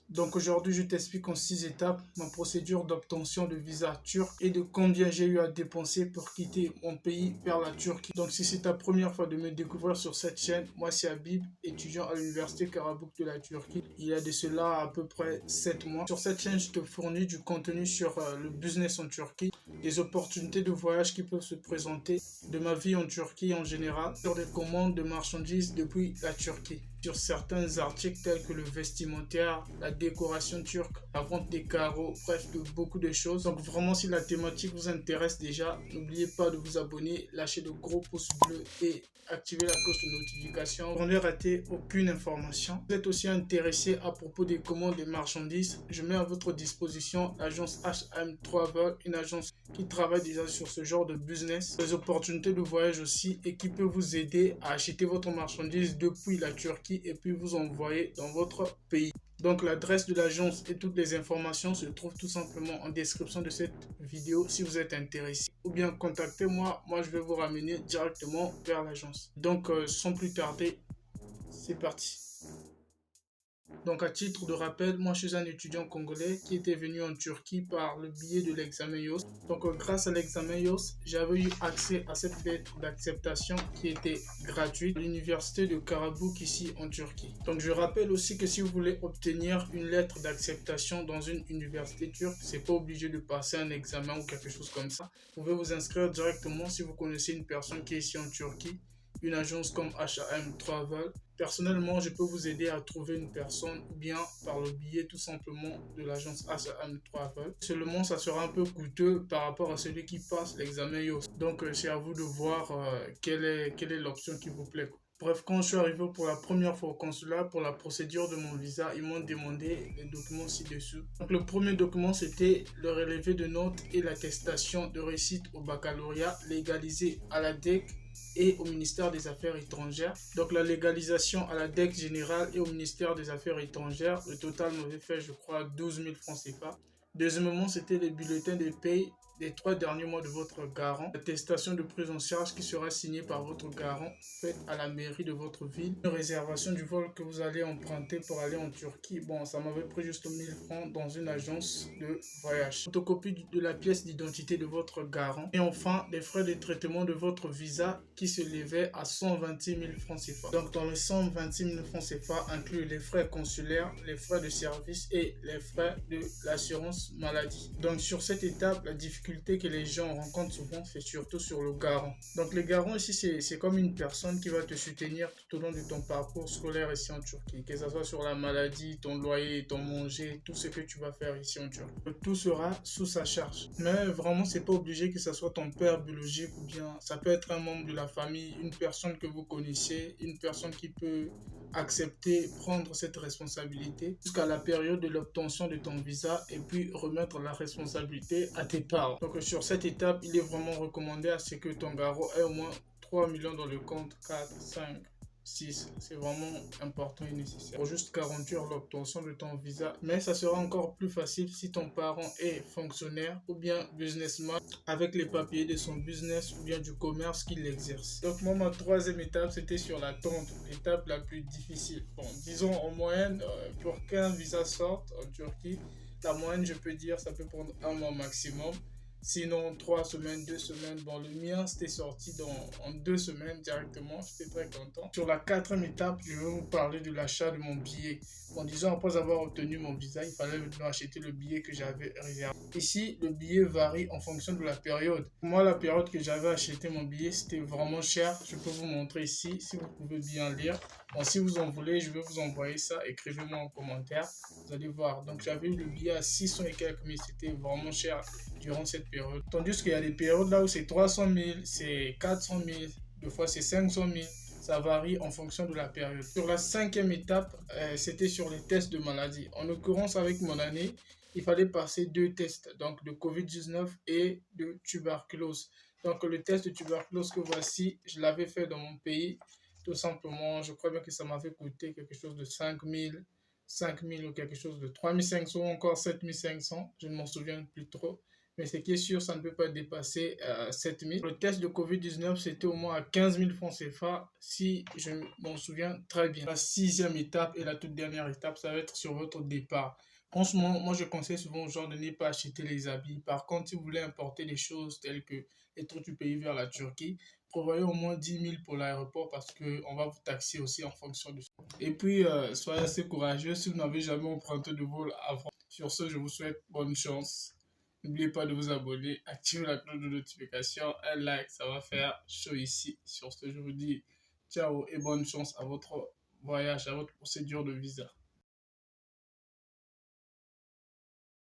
Donc aujourd'hui, je t'explique en 6 étapes ma procédure d'obtention de visa turc et de combien j'ai eu à dépenser pour quitter mon pays vers la Turquie. Donc si c'est ta première fois de me découvrir sur cette chaîne, moi c'est Habib, étudiant à l'université Karabük de la Turquie. Il y a de cela à peu près 7 mois. Sur cette chaîne, je te fournis du contenu sur le business en Turquie, des opportunités de voyage qui peuvent se présenter, de ma vie en Turquie en général, sur des commandes de marchandises depuis la Turquie, sur certains articles tels que le vestimentaire, la décoration turque, la vente des carreaux, bref, de beaucoup de choses. Donc vraiment, si la thématique vous intéresse déjà, n'oubliez pas de vous abonner, lâcher le gros pouce bleu et activer la cloche de notification pour ne rater aucune information. Vous êtes aussi intéressé à propos des commandes des marchandises, je mets à votre disposition l'agence H&M Travel, une agence qui travaille déjà sur ce genre de business, des opportunités de voyage aussi et qui peut vous aider à acheter votre marchandise depuis la Turquie et puis vous envoyer dans votre pays. Donc l'adresse de l'agence et toutes les informations se trouvent tout simplement en description de cette vidéo si vous êtes intéressé. Ou bien contactez-moi, moi je vais vous ramener directement vers l'agence. Donc sans plus tarder, c'est parti. Donc à titre de rappel, moi je suis un étudiant congolais qui était venu en Turquie par le biais de l'examen IOS. Donc grâce à l'examen IOS, j'avais eu accès à cette lettre d'acceptation qui était gratuite à l'université de Karabük ici en Turquie. Donc je rappelle aussi que si vous voulez obtenir une lettre d'acceptation dans une université turque, c'est pas obligé de passer un examen ou quelque chose comme ça. Vous pouvez vous inscrire directement si vous connaissez une personne qui est ici en Turquie, une agence comme H&M Travel. Personnellement, je peux vous aider à trouver une personne ou bien par le biais tout simplement de l'agence H&M Travel. Seulement, ça sera un peu coûteux par rapport à celui qui passe l'examen IOS. Donc, c'est à vous de voir quelle est l'option qui vous plaît. Bref, quand je suis arrivé pour la première fois au consulat pour la procédure de mon visa, ils m'ont demandé les documents ci-dessous. Donc le premier document, c'était le relevé de notes et l'attestation de réussite au baccalauréat légalisé à la DEC et au ministère des Affaires étrangères. Donc la légalisation à la DEC générale et au ministère des Affaires étrangères, le total m'avait fait, je crois, 12 000 francs CFA. Deuxièmement, c'était les bulletins de paye des 3 derniers mois de votre garant, l'attestation de prise en charge qui sera signée par votre garant, faite à la mairie de votre ville, une réservation du vol que vous allez emprunter pour aller en Turquie. Bon, ça m'avait pris juste 1000 francs dans une agence de voyage. Photocopie de la pièce d'identité de votre garant. Et enfin, les frais de traitement de votre visa qui se levaient à 126 000 francs CFA. Donc, dans les 126 000 francs CFA inclut les frais consulaires, les frais de service et les frais de l'assurance maladie. Donc, sur cette étape, la difficulté que les gens rencontrent souvent, c'est surtout sur le garant. Donc le garant ici, c'est comme une personne qui va te soutenir tout au long de ton parcours scolaire ici en Turquie, que ce soit sur la maladie, ton loyer, ton manger, tout ce que tu vas faire ici en Turquie. Tout sera sous sa charge. Mais vraiment, c'est pas obligé que ce soit ton père biologique ou bien ça peut être un membre de la famille, une personne que vous connaissez, une personne qui peut accepter, prendre cette responsabilité jusqu'à la période de l'obtention de ton visa et puis remettre la responsabilité à tes parents. Donc sur cette étape, il est vraiment recommandé à ce que ton garant ait au moins 3 millions dans le compte, 4, 5, 6. C'est vraiment important et nécessaire pour juste garantir l'obtention de ton visa. Mais ça sera encore plus facile si ton parent est fonctionnaire ou bien businessman avec les papiers de son business ou bien du commerce qu'il exerce. Donc moi, ma troisième étape, c'était sur l'attente, l'étape la plus difficile. Bon, disons en moyenne, pour qu'un visa sorte en Turquie, la moyenne, je peux dire, ça peut prendre un mois maximum. Sinon, 3 semaines, 2 semaines. Bon, le mien, c'était sorti en 2 semaines directement. J'étais très content. Sur la quatrième étape, je vais vous parler de l'achat de mon billet. Bon, disons, après avoir obtenu mon visa, il fallait maintenant acheter le billet que j'avais réservé. Ici, le billet varie en fonction de la période. Moi, la période que j'avais acheté mon billet, c'était vraiment cher. Je peux vous montrer ici, si vous pouvez bien lire. Bon, si vous en voulez, je vais vous envoyer ça. Écrivez-moi en commentaire. Vous allez voir. Donc, j'avais eu le billet à 600 et quelques, mais c'était vraiment cher durant cette période. Tandis qu'il y a des périodes là où c'est 300 000, c'est 400 000, des fois c'est 500 000. Ça varie en fonction de la période. Sur la cinquième étape, c'était sur les tests de maladie. En l'occurrence, avec mon année, il fallait passer 2 tests, donc de COVID-19 et de tuberculose. Donc le test de tuberculose que voici, je l'avais fait dans mon pays. Tout simplement, je crois bien que ça m'avait coûté quelque chose de 5 000 ou quelque chose de 3 500 ou encore 7 500. Je ne m'en souviens plus trop. Mais ce qui est sûr, ça ne peut pas dépasser 7 000. Le test de Covid-19, c'était au moins à 15 000 francs CFA, si je m'en souviens très bien. La sixième étape et la toute dernière étape, ça va être sur votre départ. Franchement, moi, je conseille souvent aux gens de ne pas acheter les habits. Par contre, si vous voulez importer des choses telles que les trucs du pays vers la Turquie, prévoyez au moins 10 000 pour l'aéroport parce qu'on va vous taxer aussi en fonction de ça. Et puis, soyez assez courageux si vous n'avez jamais emprunté de vol avant. Sur ce, je vous souhaite bonne chance. N'oubliez pas de vous abonner, activez la cloche de notification, un like, ça va faire chaud ici. Sur ce, je vous dis ciao et bonne chance à votre voyage, à votre procédure de visa.